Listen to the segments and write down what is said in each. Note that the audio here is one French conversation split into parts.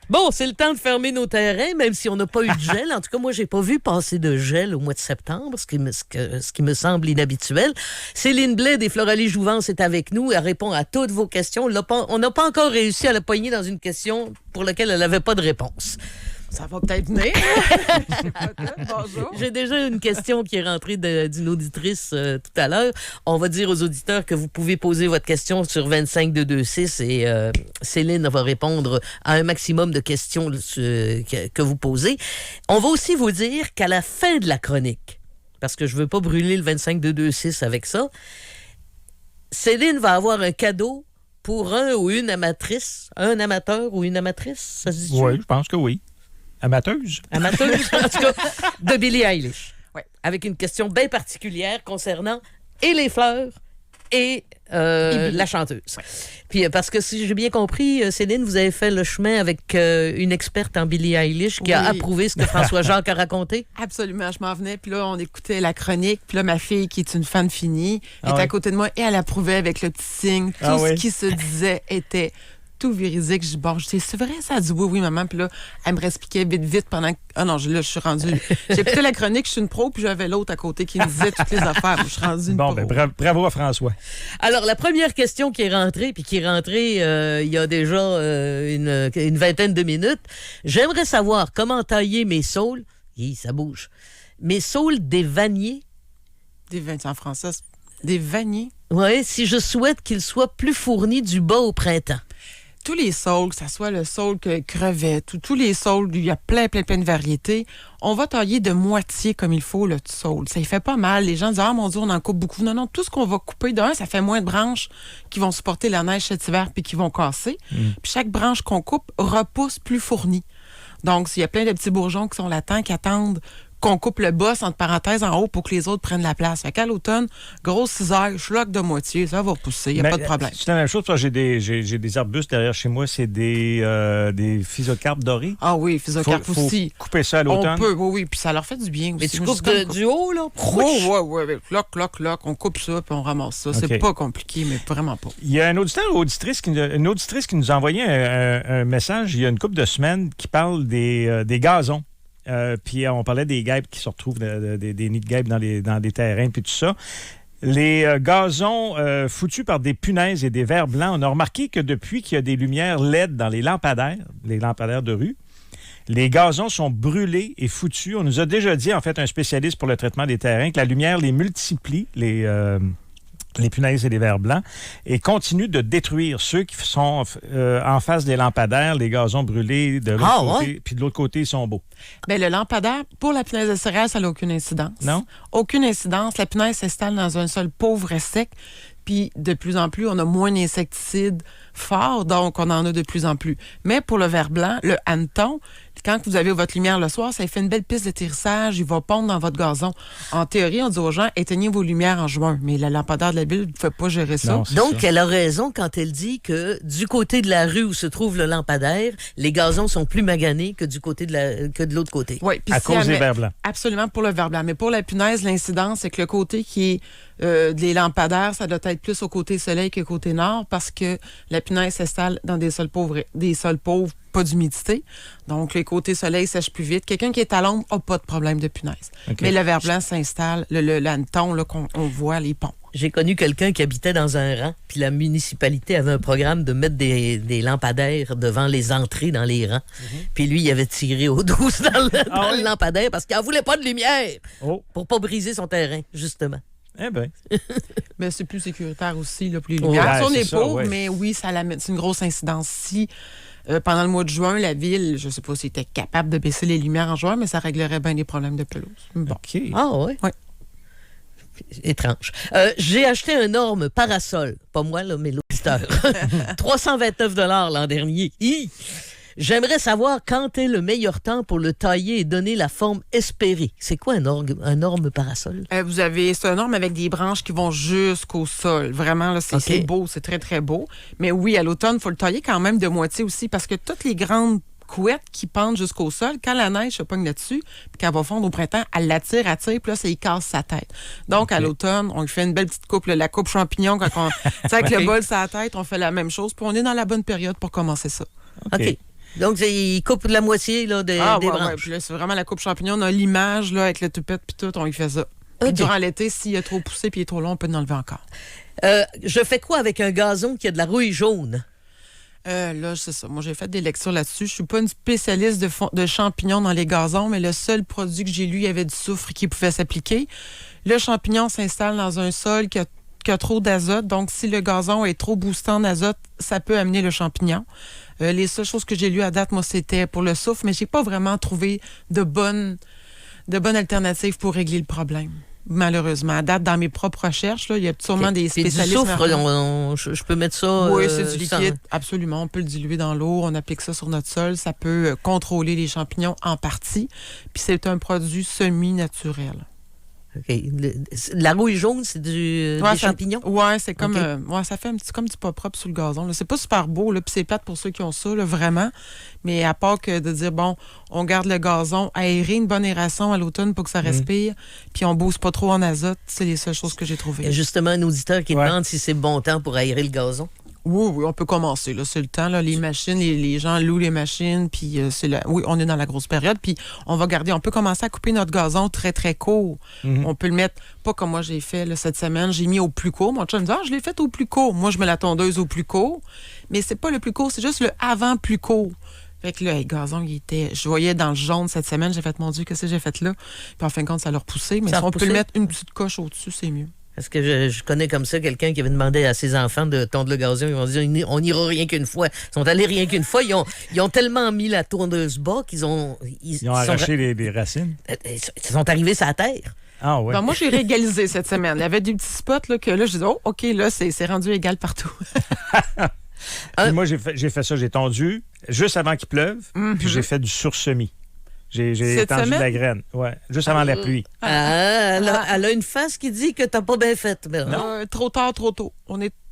Bon, c'est le temps de fermer nos terrains, même si on n'a pas eu de gel. En tout cas, moi, j'ai pas vu passer de gel au mois de septembre, ce qui me semble inhabituel. Céline Blais des Floralie Jouvence est avec nous. Elle répond à toutes vos questions. On n'a pas encore réussi à la pogner dans une question pour laquelle elle n'avait pas de réponse. Ça va peut-être venir. Bonjour. J'ai déjà une question qui est rentrée d'une auditrice tout à l'heure. On va dire aux auditeurs que vous pouvez poser votre question sur 25226 et Céline va répondre à un maximum de questions que vous posez. On va aussi vous dire qu'à la fin de la chronique, parce que je ne veux pas brûler le 25226 avec ça, Céline va avoir un cadeau pour un ou une amatrice. Un amateur ou une amatrice, ça se dit? Oui, je pense que oui. Amateuse? Amateuse, en tout cas, de Billie Eilish. Ouais. Avec une question bien particulière concernant et les fleurs et la chanteuse. Ouais. Puis, parce que si j'ai bien compris, Céline, vous avez fait le chemin avec une experte en Billie Eilish qui a approuvé ce que François Jacques a raconté. Absolument, je m'en venais. Puis là, on écoutait la chronique. Puis là, ma fille, qui est une fan finie, était à côté de moi et elle approuvait avec le petit signe. Tout ce qui se disait était tout véridique. Je dis, bon, je dis, c'est vrai, ça? Elle dit oui, maman. Puis là, elle me réexpliquait vite pendant que... Ah non, là, je suis rendue... J'ai écouté la chronique, je suis une pro, puis j'avais l'autre à côté qui me disait toutes les affaires. Je suis rendue une pro. Ben, bravo à François. Alors, la première question qui est rentrée, puis qui est rentrée il y a déjà une vingtaine de minutes, j'aimerais savoir comment tailler mes saules. Ça bouge. Mes saules des vanniers. Des vanniers en français. Des vanniers? Oui, si je souhaite qu'ils soient plus fournis du bas au printemps. Tous les saules, que ce soit le saule crevette ou tous les saules, il y a plein de variétés, on va tailler de moitié comme il faut le saule. Ça ne fait pas mal. Les gens disent « Ah, mon Dieu, on en coupe beaucoup. » Non, tout ce qu'on va couper, ça fait moins de branches qui vont supporter la neige cet hiver puis qui vont casser. Puis chaque branche qu'on coupe repousse plus fournie. Donc, s'il y a plein de petits bourgeons qui sont latents, qui attendent qu'on coupe le boss, entre parenthèses, en haut pour que les autres prennent la place. Fait qu'à l'automne, grosse cisaille, schlock de moitié, ça va repousser, il n'y a pas de problème. C'est la même chose, parce que j'ai des arbustes derrière chez moi, c'est des physocarpes dorés. Ah oui, physocarpes aussi. Faut couper ça à l'automne. On peut, oui, puis ça leur fait du bien aussi. Mais tu coupes du haut, là? Oui, cloc, on coupe ça, puis on ramasse ça. C'est pas compliqué, mais vraiment pas. Il y a un auditeur ou auditrice qui nous a envoyé un message il y a une couple de semaines qui parle des gazons. Puis on parlait des guêpes qui se retrouvent, des nids de guêpes dans des terrains, puis tout ça. Les gazons foutus par des punaises et des vers blancs, on a remarqué que depuis qu'il y a des lumières LED dans les lampadaires de rue, les gazons sont brûlés et foutus. On nous a déjà dit, en fait, un spécialiste pour le traitement des terrains, que la lumière les multiplie, les punaises et les vers blancs, et continue de détruire ceux qui sont en face des lampadaires, les gazons brûlés de l'autre côté, puis de l'autre côté, ils sont beaux. Bien, le lampadaire, pour la punaise de céréales, ça n'a aucune incidence. Non? Aucune incidence. La punaise s'installe dans un sol pauvre et sec, puis de plus en plus, on a moins d'insecticides forts, donc on en a de plus en plus. Mais pour le ver blanc, le hanneton, quand vous avez votre lumière le soir, ça fait une belle piste d'atterrissage, il va pondre dans votre gazon. En théorie, on dit aux gens, éteignez vos lumières en juin, mais la lampadaire de la ville ne fait pas gérer ça. Non, donc, elle a raison quand elle dit que du côté de la rue où se trouve le lampadaire, les gazons sont plus maganés que de l'autre côté. Oui, à cause des vers blancs. Absolument, pour le ver blanc. Mais pour la punaise, l'incidence, c'est que le côté qui est des lampadaires, ça doit être plus au côté soleil que côté nord, parce que la punaise s'installe dans des sols pauvres, pas d'humidité. Donc, les côtés soleil sèchent plus vite. Quelqu'un qui est à l'ombre n'a pas de problème de punaise. Okay. Mais le ver blanc s'installe, le hanneton, là, qu'on voit, les ponts. J'ai connu quelqu'un qui habitait dans un rang, puis la municipalité avait un programme de mettre des lampadaires devant les entrées dans les rangs. Puis lui, il avait tiré au 12 dans le lampadaire parce qu'il n'en voulait pas de lumière pour pas briser son terrain, justement. Eh bien. Mais c'est plus sécuritaire aussi, là, pour les lumières. On est pauvre, mais oui, c'est une grosse incidence. Si, pendant le mois de juin, la ville, je ne sais pas si était capable de baisser les lumières en juin, mais ça réglerait bien des problèmes de pelouse. Bon. OK. Ah oui? Oui. Étrange. J'ai acheté un énorme parasol. Pas moi, là, mais l'auditeur. 329 $ l'an dernier. J'aimerais savoir quand est le meilleur temps pour le tailler et donner la forme espérée. C'est quoi un orme parasol? C'est un orme avec des branches qui vont jusqu'au sol. Vraiment, là, c'est beau, c'est très, très beau. Mais oui, à l'automne, il faut le tailler quand même de moitié aussi parce que toutes les grandes couettes qui pendent jusqu'au sol, quand la neige se pogne là-dessus, puis quand elle va fondre au printemps, elle l'attire, puis là, ça y casse sa tête. Donc, à l'automne, on lui fait une belle petite coupe, la coupe champignon, quand on, avec le bol sur la tête, on fait la même chose, puis on est dans la bonne période pour commencer ça. OK. Donc, il coupe la moitié là, des ouais, branches. ouais. Puis là, c'est vraiment la coupe champignon. On a l'image là, avec le toupette puis tout, on y fait ça. Puis OK. durant l'été, s'il est trop poussé puis il est trop long, on peut l'enlever encore. Je fais quoi avec un gazon qui a de la rouille jaune? Là, c'est ça. Moi, j'ai fait des lectures là-dessus. Je suis pas une spécialiste de champignons dans les gazons, mais le seul produit que j'ai lu, il y avait du soufre qui pouvait s'appliquer. Le champignon s'installe dans un sol qui a trop d'azote. Donc, si le gazon est trop boosté en azote, ça peut amener le champignon. Les seules choses que j'ai lues à date, moi, c'était pour le soufre, mais j'ai pas vraiment trouvé de bonnes alternatives pour régler le problème. Malheureusement. À date, dans mes propres recherches, là, il y a sûrement des Puis spécialistes. du soufre, je peux mettre ça... Oui, c'est du sans- liquide. Absolument. On peut le diluer dans l'eau. On applique ça sur notre sol. Ça peut contrôler les champignons en partie. Puis c'est un produit semi-naturel. OK. La rouille jaune, c'est des champignons? Oui, c'est comme... OK. ça fait un petit comme du pas propre sur le gazon. Là. C'est pas super beau, là, puis c'est plate pour ceux qui ont ça, là, vraiment. Mais à part que de dire, bon, on garde le gazon, aérer une bonne aération à l'automne pour que ça respire, puis on booste pas trop en azote, c'est les seules choses que j'ai Il y a trouvées. justement un auditeur qui demande si c'est bon temps pour aérer le gazon. Oui, on peut commencer. Là, c'est le temps. Là, les machines, les gens louent les machines. Puis oui, on est dans la grosse période. Puis on peut commencer à couper notre gazon très, très court. On peut le mettre, pas comme moi j'ai fait là, cette semaine. J'ai mis au plus court. Mon chum me dit, je l'ai fait au plus court. Moi, je mets la tondeuse au plus court. Mais c'est pas le plus court, c'est juste le avant plus court. Fait que là, le gazon, je voyais dans le jaune cette semaine. J'ai fait, mon Dieu, qu'est-ce que j'ai fait là? Puis en fin de compte, ça l'a repoussé. Mais Ça a si on repoussé? peut le mettre une petite coche au-dessus, c'est mieux. Parce que je connais comme ça quelqu'un qui avait demandé à ses enfants de tondre le gazon. Ils ont dit, on n'ira rien qu'une fois. Ils sont allés rien qu'une fois. Ils ont tellement mis la tondeuse bas qu'ils ont... Ils ont arraché les racines. Ils sont arrivés sur la terre. Ah ouais. Ben, moi, j'ai régalisé cette semaine. Il y avait des petits spots là, que là, je disais, OK, là, c'est rendu égal partout. Puis moi, j'ai fait ça. J'ai tondu juste avant qu'il pleuve, puis j'ai fait du sursemis. J'ai Cette étendu de semaine? la graine. Ouais, juste avant la pluie. Elle a une face qui dit que t'as pas bien fait. Mais Trop tard, trop tôt.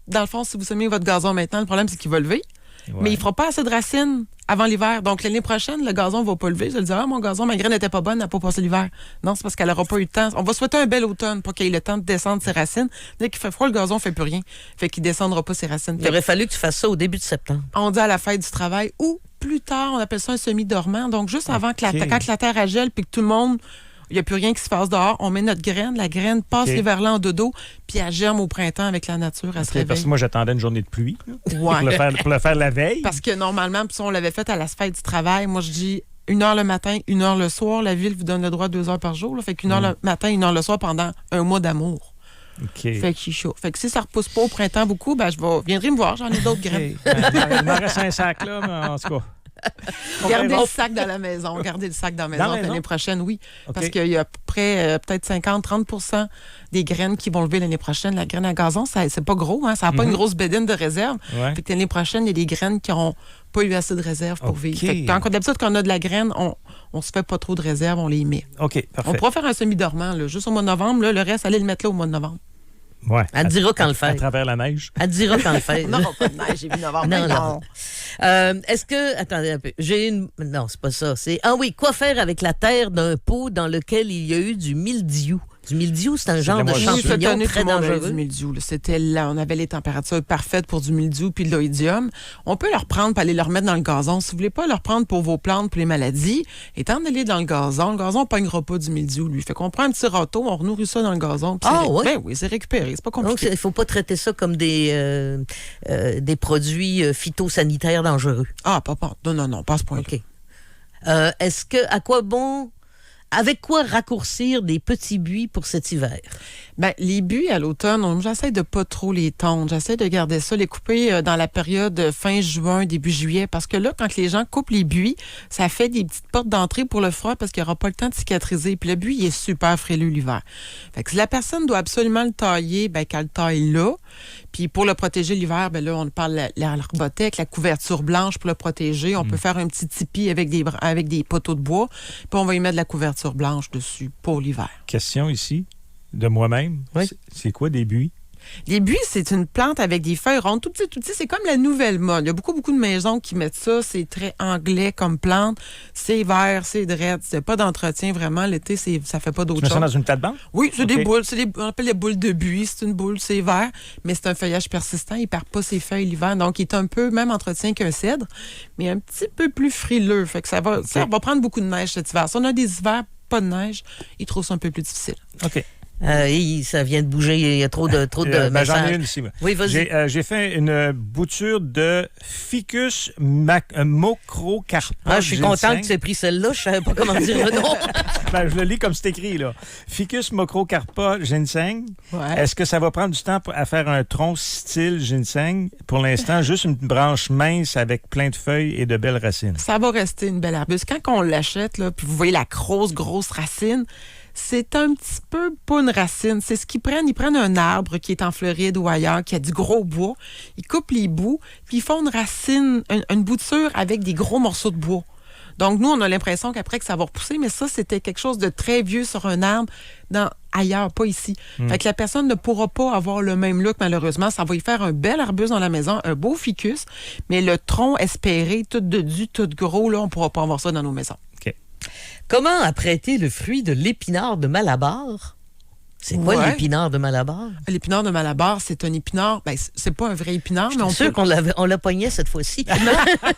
Dans le fond, si vous semez votre gazon maintenant, le problème, c'est qu'il va lever. Ouais. Mais il ne fera pas assez de racines avant l'hiver. Donc, l'année prochaine, le gazon ne va pas lever. Je vais dire, mon gazon, ma graine n'était pas bonne, elle n'a pas passé l'hiver. Non, c'est parce qu'elle n'aura pas eu le temps. On va souhaiter un bel automne pour qu'il ait le temps de descendre ses racines. Dès qu'il fait froid, le gazon ne fait plus rien. Fait qu'il ne descendra pas ses racines. il aurait fallu que tu fasses ça au début de septembre. On dit à la fête du travail ou plus tard, on appelle ça un semi-dormant. Donc, juste avant que OK. quand la terre gèle puis que tout le monde, il n'y a plus rien qui se passe dehors, on met notre graine. La graine passe OK. l'hiver là en dodo, puis elle germe au printemps avec la nature. Elle se Parce réveille. que moi, j'attendais une journée de pluie là, Ouais. pour le faire la veille. Parce que normalement, puis ça, on l'avait fait à la fête du travail. Moi, je dis 1 heure le matin, 1 heure le soir. La ville vous donne le droit 2 heures par jour. Là. Fait qu'1 heure le matin, 1 heure le soir pendant un mois d'amour. OK. Fait qu'il est chaud. Fait que si ça repousse pas au printemps beaucoup, ben viendrez me voir. J'en ai d'autres graines. Il m'en reste un sac, là, mais en tout cas. Gardez verra. le sac dans la maison. Gardez le sac dans la Dans maison la maison? l'année prochaine, oui. OK. Parce qu'il y a à peu près peut-être 50-30% des graines qui vont lever l'année prochaine. La graine à gazon, c'est pas gros. Hein? Ça n'a pas une grosse bédaine de réserve. Ouais. Fait que l'année prochaine, il y a des graines qui n'auront pas eu assez de réserve pour OK. vivre. Fait que d'habitude, quand on a de la graine, on se fait pas trop de réserve, on les met. OK, On parfait. pourra faire un semi-dormant, là, juste au mois de novembre. Là, le reste, allez le mettre là au mois de novembre. Ouais. Elle te dira quand le À faire. travers la neige. Elle te dira quand le faire. Non, pas de neige, j'ai vu novembre. Non, mais non. Est-ce que... Attendez un peu. Non, c'est pas ça. Ah oui, quoi faire avec la terre d'un pot dans lequel il y a eu du mildiou? Du mildiou, c'est un genre la de moisissure. Oui, cette champignon année, très tout le monde avait dangereux. du mildiou. Là. C'était là, on avait les températures parfaites pour du mildiou puis de l'oïdium. On peut leur prendre et aller leur mettre dans le gazon. Si vous voulez pas leur prendre pour vos plantes, pour les maladies, étendez-les dans le gazon ne pognera pas du mildiou, lui. Fait qu'on prend un petit râteau, on renourrit ça dans le gazon. Puis Ouais? Ben oui, c'est récupéré. C'est pas Donc, compliqué. il ne faut pas traiter ça comme des produits phytosanitaires dangereux. Ah, papa. Non, pas à ce point-là. OK. Avec quoi raccourcir des petits buis pour cet hiver? Ben, les buis à l'automne, j'essaie de pas trop les tondre. J'essaie de garder ça, les couper dans la période fin juin, début juillet. Parce que là, quand les gens coupent les buis, ça fait des petites portes d'entrée pour le froid parce qu'il n'y aura pas le temps de cicatriser. Puis le buis, il est super frileux l'hiver. Fait que si la personne doit absolument le tailler, ben, qu'elle le taille là. Puis pour le protéger l'hiver, ben là, on parle de l'arbotech, la couverture blanche pour le protéger. On peut faire un petit tipi avec des poteaux de bois. Puis on va y mettre de la couverture blanche dessus pour l'hiver. Question ici, de moi-même. Oui. C'est quoi des buis? Les buis, c'est une plante avec des feuilles rondes, tout petit, tout petit. C'est comme la nouvelle mode. Il y a beaucoup de maisons qui mettent ça. C'est très anglais comme plante. C'est vert, c'est drette. C'est pas d'entretien vraiment. L'été, ça fait pas d'autre Tu mets chose. ça dans une plate-bande? Oui, c'est OK. des boules. On appelle les boules de buis. C'est une boule, c'est vert, mais c'est un feuillage persistant. Il perd pas ses feuilles l'hiver. Donc, il est un peu même entretien qu'un cèdre, mais un petit peu plus frileux. Fait que ça va prendre beaucoup de neige cet hiver. Si on a des hivers, pas de neige, il trouve ça un peu plus difficile. OK. Ça vient de bouger, il y a trop de J'en ai messages. une ici. Moi. Oui, vas-y. J'ai fait une bouture de Ficus macrocarpa. Je suis content que tu aies pris celle-là. Je savais pas comment dire le nom. Ben, je le lis comme c'est écrit, là. Ficus macrocarpa ginseng. Ouais. Est-ce que ça va prendre du temps à faire un tronc style ginseng? Pour l'instant, juste une branche mince avec plein de feuilles et de belles racines. Ça va rester une belle arbuste. Quand on l'achète, là, puis vous voyez la grosse racine, c'est un petit peu pas une racine. C'est ce qu'ils prennent. Ils prennent un arbre qui est en Floride ou ailleurs, qui a du gros bois. Ils coupent les bouts, puis ils font une racine, une bouture avec des gros morceaux de bois. Donc, nous, on a l'impression qu'après que ça va repousser, mais ça, c'était quelque chose de très vieux sur un arbre ailleurs, pas ici. Fait que la personne ne pourra pas avoir le même look, malheureusement. Ça va y faire un bel arbuste dans la maison, un beau ficus, mais le tronc espéré, tout dodu, tout gros, là, on ne pourra pas avoir ça dans nos maisons. OK. Comment apprêter le fruit de l'épinard de Malabar? C'est quoi Ouais. l'épinard de Malabar? L'épinard de Malabar, c'est un épinard. Ben, c'est pas un vrai épinard, mais Je on suis sûr peut... qu'on l'a pogné cette fois-ci.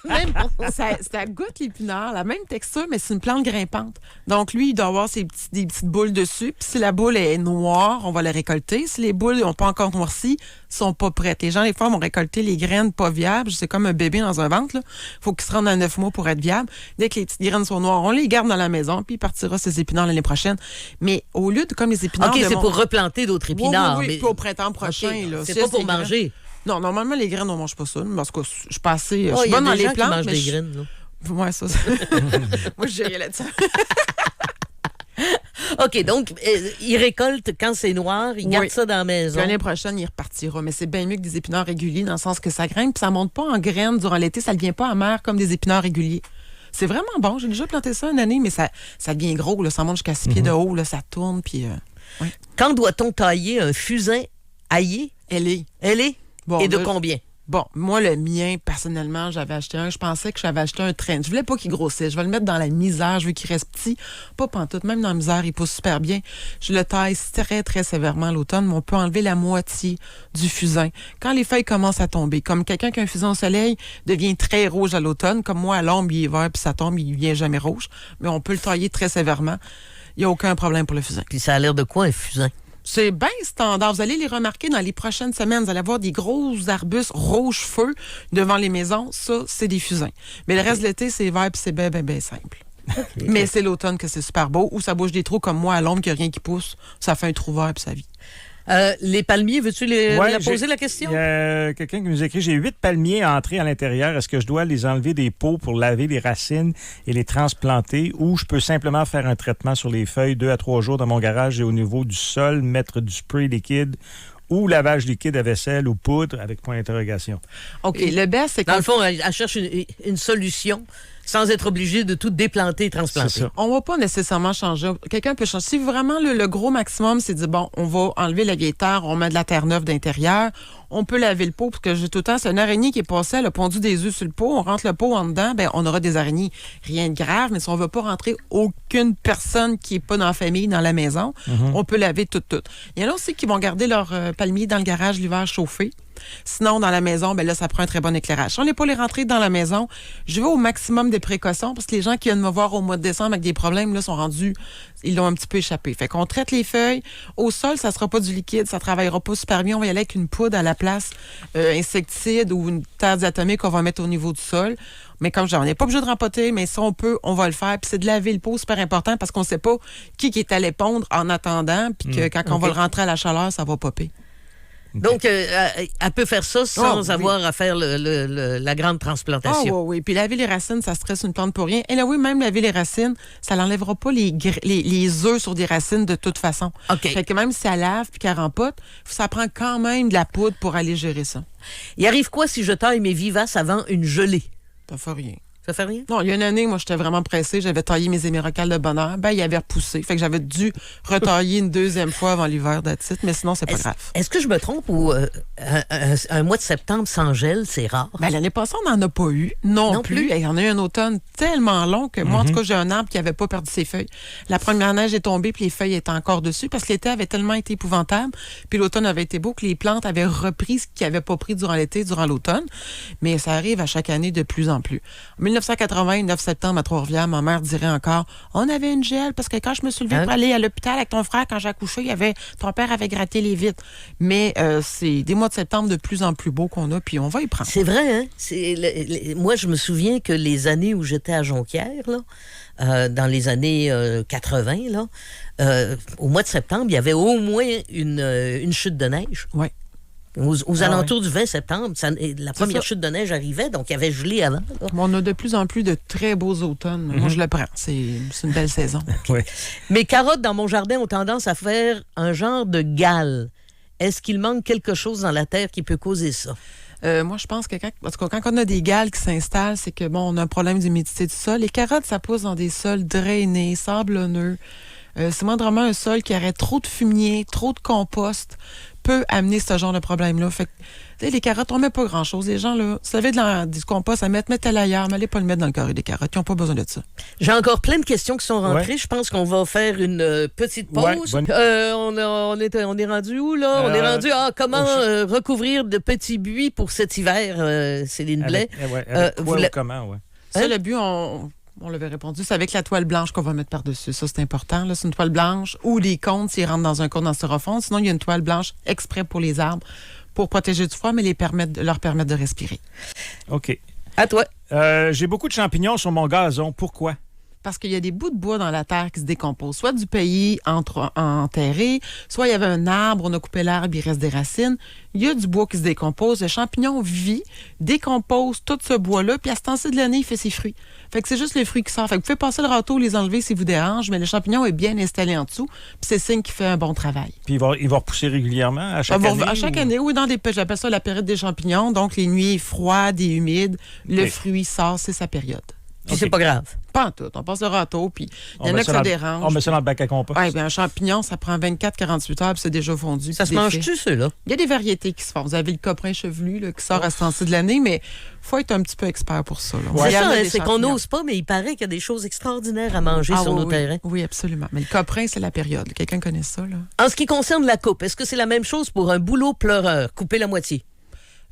Même pas. Ça goûte l'épinard, la même texture, mais c'est une plante grimpante. Donc, lui, il doit avoir des petites boules dessus. Puis si la boule est noire, on va la récolter. Si les boules n'ont pas encore noirci, sont pas prêtes. Les gens, des fois, vont récolter les graines pas viables. C'est comme un bébé dans un ventre. Il faut qu'il se rende à 9 mois pour être viable. Dès que les petites graines sont noires, on les garde dans la maison, puis il partira ses épinards l'année prochaine. Mais au lieu de comme les épinards... OK, de c'est pour replanter d'autres épinards. Oui, mais... puis au printemps prochain. OK, Là, c'est pas pour manger. Non, normalement, les graines, on mange pas ça. Parce que je suis pas assez... Oh, je suis il y a bonne dans des les gens qui plantes, mangent mais des graines. Là. Ouais, ça. Moi, je dirais là-dessus. OK, donc, il récolte quand c'est noir, il garde ça dans la maison. L'année prochaine, il repartira. Mais c'est bien mieux que des épinards réguliers dans le sens que ça grimpe, puis ça monte pas en graines durant l'été, ça ne devient pas amer comme des épinards réguliers. C'est vraiment bon. J'ai déjà planté ça une année, mais ça devient gros. Là. Ça monte jusqu'à 6 pieds de haut. Là, ça tourne. Puis, ouais. Quand doit-on tailler un fusain aillé? Elle est. Bon, Et de là, combien? Bon, moi, le mien, personnellement, j'avais acheté un. Je pensais que j'avais acheté un train. Je voulais pas qu'il grossisse. Je vais le mettre dans la misère. Je veux qu'il reste petit. Pas pantoute. Même dans la misère, il pousse super bien. Je le taille très, très sévèrement l'automne, mais on peut enlever la moitié du fusain. Quand les feuilles commencent à tomber, comme quelqu'un qui a un fusain au soleil devient très rouge à l'automne, comme moi, à l'ombre, il est vert, puis ça tombe, il vient jamais rouge. Mais on peut le tailler très sévèrement. Il n'y a aucun problème pour le fusain. Puis ça a l'air de quoi, un fusain? C'est bien standard. Vous allez les remarquer dans les prochaines semaines. Vous allez avoir des gros arbustes rouge-feu devant les maisons. Ça, c'est des fusains. Mais le reste de l'été, c'est vert puis c'est bien simple. Mais c'est l'automne que c'est super beau. Ou ça bouge des trous comme moi à l'ombre, qu'il n'y a rien qui pousse. Ça fait un trou vert puis ça vit. Les palmiers, veux-tu la poser la question? Il y a quelqu'un qui nous écrit, j'ai 8 palmiers entrés à l'intérieur. Est-ce que je dois les enlever des pots pour laver les racines et les transplanter ou je peux simplement faire un traitement sur les feuilles 2 à 3 jours dans mon garage et au niveau du sol, mettre du spray liquide ou lavage liquide à vaisselle ou poudre avec point d'interrogation? OK. Le best, c'est Dans le fond, elle cherche une solution sans être obligée de tout déplanter et transplanter. C'est ça. on va pas nécessairement changer. Quelqu'un peut changer. Si vraiment le gros maximum, c'est de dire, bon, on va enlever la vieille terre, on met de la terre neuve d'intérieur, on peut laver le pot, parce que j'ai tout le temps, c'est une araignée qui est passée, elle a pondu des œufs sur le pot, on rentre le pot en dedans, ben on aura des araignées. Rien de grave, mais si on veut pas rentrer aucune personne qui est pas dans la famille, dans la maison, on peut laver tout. Il y en a aussi qui vont garder leur palmier dans le garage l'hiver chauffé. Sinon, dans la maison, ben là, ça prend un très bon éclairage. Si on n'est pas les rentrer dans la maison, je vais au maximum des précautions parce que les gens qui viennent me voir au mois de décembre avec des problèmes, là, sont rendus, ils l'ont un petit peu échappé. Fait qu'on traite les feuilles. Au sol, ça sera pas du liquide, ça travaillera pas super bien. On va y aller avec une poudre à la place, insecticide ou une terre diatomique qu'on va mettre au niveau du sol. Mais comme je dis, on n'est pas obligé de rempoter, mais si on peut, on va le faire. Puis c'est de laver le pot, super important parce qu'on ne sait pas qui est allé pondre en attendant, puis que quand on va le rentrer à la chaleur, ça va popper. Donc, elle peut faire ça sans avoir à faire la grande Ah transplantation. oui. Puis laver les racines, ça stresse une plante pour rien. Et là, oui, même laver les racines, ça n'enlèvera pas les œufs sur des racines de toute façon. OK. Fait que même si elle lave puis qu'elle rempote, ça prend quand même de la poudre pour aller gérer ça. Il arrive quoi si je taille mes vivaces avant une gelée? Ça fait rien. Ça fait rien? Non, il y a une année, moi, j'étais vraiment pressée. J'avais taillé mes émiracales de bonheur. Ben, il avait repoussé. Fait que j'avais dû retailler une deuxième fois avant l'hiver d'attitude, mais sinon, c'est pas grave. Est-ce que je me trompe ou un mois de septembre sans gel, c'est rare? Ben, l'année passée, on n'en a pas eu. Non plus. Il y en a eu un automne tellement long que moi, en tout cas, j'ai un arbre qui n'avait pas perdu ses feuilles. La première neige est tombée, puis les feuilles étaient encore dessus parce que l'été avait tellement été épouvantable. Puis l'automne avait été beau que les plantes avaient repris ce qu'ils n'avaient pas pris durant l'été, durant l'automne. Mais ça arrive à chaque année de plus en plus. En 1980, 9 septembre à Trois-Rivières, ma mère dirait encore on avait une gel parce que quand je me suis levée pour aller à l'hôpital avec ton frère, quand j'ai accouché, ton père avait gratté les vitres. Mais c'est des mois de septembre de plus en plus beaux qu'on a, puis on va y prendre. C'est vrai, hein? Moi, je me souviens que les années où j'étais à Jonquière, là, dans les années 80, là, au mois de septembre, il y avait au moins une chute de neige. Oui. Aux alentours du 20 septembre, la première chute de neige arrivait, donc il y avait gelé avant. On a de plus en plus de très beaux automnes. Moi, je le prends. C'est une belle saison. Oui. Mes carottes dans mon jardin ont tendance à faire un genre de gale. Est-ce qu'il manque quelque chose dans la terre qui peut causer ça? Moi, je pense que quand on a des gales qui s'installent, c'est que, on a un problème d'humidité du sol. Les carottes, ça pousse dans des sols drainés, sablonneux. C'est moindrement un sol qui aurait trop de fumier, trop de compost, peut amener ce genre de problème-là. Fait que, les carottes, on met pas grand-chose. Les gens, là, si vous avez du compost à mettre, mettez-le ailleurs, mais allez pas le mettre dans le carré des carottes. Ils n'ont pas besoin de ça. J'ai encore plein de questions qui sont rentrées. Ouais. Je pense qu'on va faire une petite pause. Ouais, on est rendu où, là? On est rendu à comment recouvrir de petits buis pour cet hiver, Céline Blais. Comment, ouais. Ça, le but, on l'avait répondu, c'est avec la toile blanche qu'on va mettre par-dessus. Ça, c'est important. Là, c'est une toile blanche ou des cônes s'ils rentrent dans un cône en styrofoam. Sinon, il y a une toile blanche exprès pour les arbres pour protéger du froid, mais leur permettre de respirer. OK. À toi. J'ai beaucoup de champignons sur mon gazon. Pourquoi? Parce qu'il y a des bouts de bois dans la terre qui se décomposent. Soit du pays enterré, soit il y avait un arbre, on a coupé l'arbre, il reste des racines. Il y a du bois qui se décompose. Le champignon vit, décompose tout ce bois-là, puis à ce temps-ci de l'année, il fait ses fruits. Fait que c'est juste les fruits qui sortent. Fait que vous pouvez passer le râteau, les enlever si vous dérange, mais le champignon est bien installé en dessous, puis c'est signe qu'il fait un bon travail. Puis il va repousser régulièrement à chaque année? À chaque année, oui, j'appelle ça la période des champignons. Donc, les nuits froides et humides, le fruit sort, c'est sa période. Puis c'est pas grave. Pas en tout. On passe le râteau, puis il y en a que ça dérange. On met ça dans le bac à compost. Oui, bien un champignon, ça prend 24-48 heures, puis c'est déjà fondu. Ça se mange-tu, ceux-là? Il y a des variétés qui se font. Vous avez le coprin chevelu là, qui sort à ce temps-ci de l'année, mais il faut être un petit peu expert pour ça. Là. C'est ça, c'est qu'on n'ose pas, mais il paraît qu'il y a des choses extraordinaires à manger sur nos terrains. Oui, absolument. Mais le coprin, c'est la période. Quelqu'un connaît ça, là? En ce qui concerne la coupe, est-ce que c'est la même chose pour un bouleau pleureur? Couper la moitié?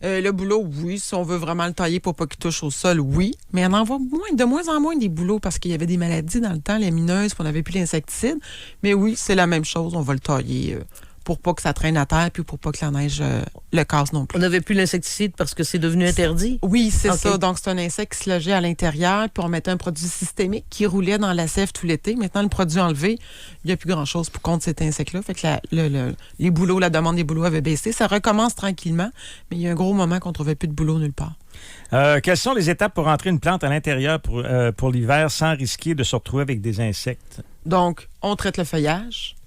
Le bouleau, oui. Si on veut vraiment le tailler pour pas qu'il touche au sol, oui. Mais on en voit de moins en moins des bouleaux parce qu'il y avait des maladies dans le temps, les mineuses, puis on n'avait plus l'insecticide. Mais oui, c'est la même chose. On va le tailler pour pas que ça traîne à terre puis pour pas que la neige le casse non plus. On n'avait plus l'insecticide parce que c'est devenu interdit? Oui, c'est ça. Donc, c'est un insecte qui se logeait à l'intérieur puis on mettait un produit systémique qui roulait dans la sève tout l'été. Maintenant, le produit enlevé, il n'y a plus grand-chose pour contre cet insecte-là. Fait que les bouleaux, la demande des bouleaux avait baissé. Ça recommence tranquillement, mais il y a un gros moment qu'on ne trouvait plus de bouleaux nulle part. Quelles sont les étapes pour entrer une plante à l'intérieur pour l'hiver sans risquer de se retrouver avec des insectes? Donc, on traite le feuillage.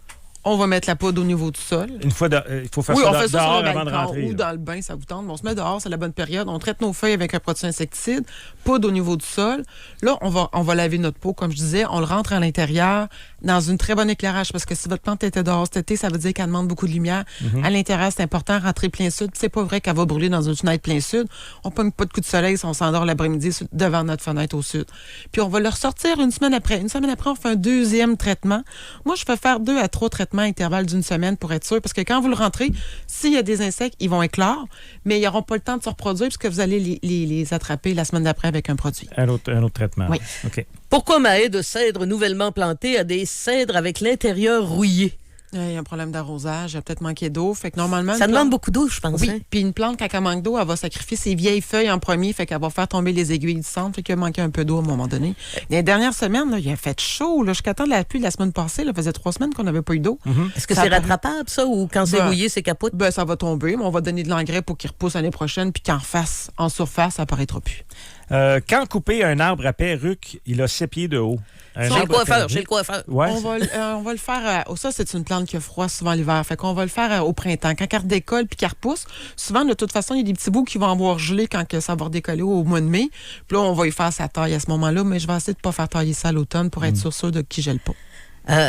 On va mettre la poudre au niveau du sol. Il faut faire on ça fait ça dehors sur le avant de balcon rentrer. ou dans le bain, ça vous tente. Mais on se met dehors, c'est la bonne période. On traite nos feuilles avec un produit insecticide, poudre au niveau du sol. Là, on va laver notre pot, comme je disais. On le rentre à l'intérieur dans une très bonne éclairage parce que si votre plante était dehors cet été, ça veut dire qu'elle demande beaucoup de lumière. À l'intérieur, c'est important, rentrer plein sud. C'est pas vrai qu'elle va brûler dans une fenêtre plein sud. On pogne pas de coup de soleil si on s'endort l'après-midi devant notre fenêtre au sud. Puis on va le ressortir une semaine après. Une semaine après, on fait un deuxième traitement. Moi, je fais faire 2 à 3 traitements à intervalle d'une semaine pour être sûr. Parce que quand vous le rentrez, s'il y a des insectes, ils vont éclore, mais ils n'auront pas le temps de se reproduire puisque vous allez les attraper la semaine d'après avec un produit. Un autre traitement. Oui. OK. Pourquoi ma haie de cèdre nouvellement plantée a des cèdres avec l'intérieur rouillé? Il y a un problème d'arrosage, il a peut-être manqué d'eau. Fait que normalement. Ça demande beaucoup d'eau, je pense. Oui. Hein? Puis une plante, quand elle manque d'eau, elle va sacrifier ses vieilles feuilles en premier. Fait qu'elle va faire tomber les aiguilles du centre. Fait qu'il a manqué un peu d'eau à un moment donné. Les dernières semaines, là, il a fait chaud. Là, jusqu'à temps de la pluie la semaine passée. Là, faisait 3 semaines qu'on n'avait pas eu d'eau. Est-ce que c'est rattrapable, ça, ou quand c'est rouillé, c'est capote? Ça va tomber, mais on va donner de l'engrais pour qu'il repousse l'année prochaine. Puis qu'en face, en surface, ça apparaîtra plus. Quand couper un arbre à perruque, il a 7 pieds de haut. Un Chez le arbre à coiffeur, perruque. chez le coiffeur. Ouais, On va le faire. Ça, c'est une plante qui a froid souvent l'hiver. Fait qu'on va le faire au printemps. Quand elle redécolle puis qu'elle repousse, souvent, de toute façon, il y a des petits bouts qui vont avoir gelé quand que ça va redécoller au mois de mai. Puis là, on va y faire sa taille à ce moment-là, mais je vais essayer de ne pas faire tailler ça à l'automne pour être sûr de qu'il gèle pas.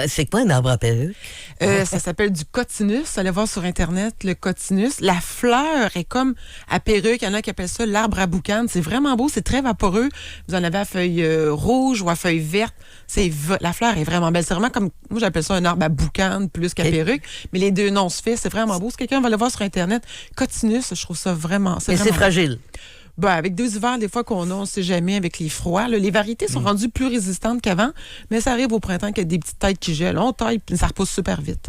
C'est quoi un arbre à perruque? Ça s'appelle du cotinus. Allez voir sur Internet, le cotinus. La fleur est comme à perruque. Il y en a qui appellent ça l'arbre à boucan. C'est vraiment beau, c'est très vaporeux. Vous en avez à feuilles rouges ou à feuilles vertes. La fleur est vraiment belle. C'est vraiment comme, moi j'appelle ça un arbre à boucan plus qu'à perruque. Mais les deux noms se fait, c'est vraiment beau. Si quelqu'un va le voir sur Internet, cotinus, je trouve ça vraiment... Mais vraiment c'est fragile. Ben, avec 2 hivers, des fois qu'on a, on ne sait jamais avec les froids. Là, les variétés sont rendues plus résistantes qu'avant, mais ça arrive au printemps qu'il y a des petites têtes qui gèlent. On taille, puis ça repousse super vite.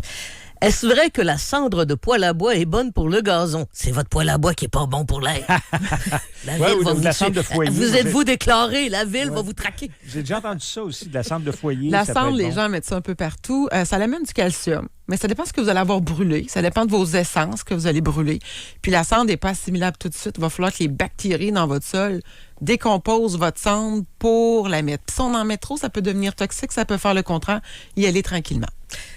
Est-ce vrai que la cendre de poêle à bois est bonne pour le gazon? C'est votre poêle à bois qui est pas bon pour l'air. La Ouais, ville ou va de vous la tuer. cendre de foyer. Vous êtes-vous déclaré? La ville va vous traquer. J'ai déjà entendu ça aussi, de la cendre de foyer. La ça peut cendre, être les bon. gens mettent ça un peu partout. Ça amène du calcium. Mais ça dépend de ce que vous allez avoir brûlé. Ça dépend de vos essences que vous allez brûler. Puis la cendre n'est pas assimilable tout de suite. Il va falloir que les bactéries dans votre sol décomposent votre cendre pour la mettre. Puis si on en met trop, ça peut devenir toxique. Ça peut faire le contraire. Y aller tranquillement.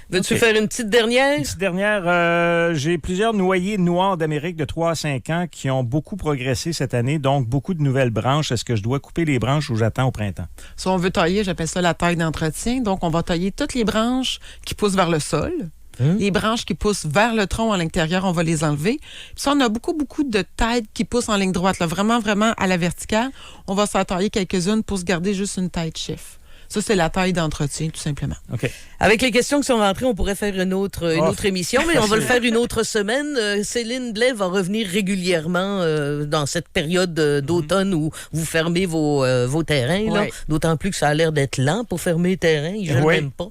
Veux-tu Ok. faire une petite dernière? Une petite dernière, j'ai plusieurs noyers noirs d'Amérique de 3 à 5 ans qui ont beaucoup progressé cette année, donc beaucoup de nouvelles branches. Est-ce que je dois couper les branches ou j'attends au printemps? Si on veut tailler, j'appelle ça la taille d'entretien. Donc, on va tailler toutes les branches qui poussent vers le sol. Les branches qui poussent vers le tronc à l'intérieur, on va les enlever. Puis si on a beaucoup de têtes qui poussent en ligne droite, là, vraiment à la verticale, on va s'en tailler quelques-unes pour se garder juste une tête chiffre. Ça, c'est la taille d'entretien, tout simplement. OK. Avec les questions qui sont rentrées, on pourrait faire une autre émission, mais on va le faire une autre semaine. Céline Blais va revenir régulièrement dans cette période d'automne où vous fermez vos terrains. Là. Ouais. D'autant plus que ça a l'air d'être lent pour fermer les terrains. Ils ne Oui. même pas.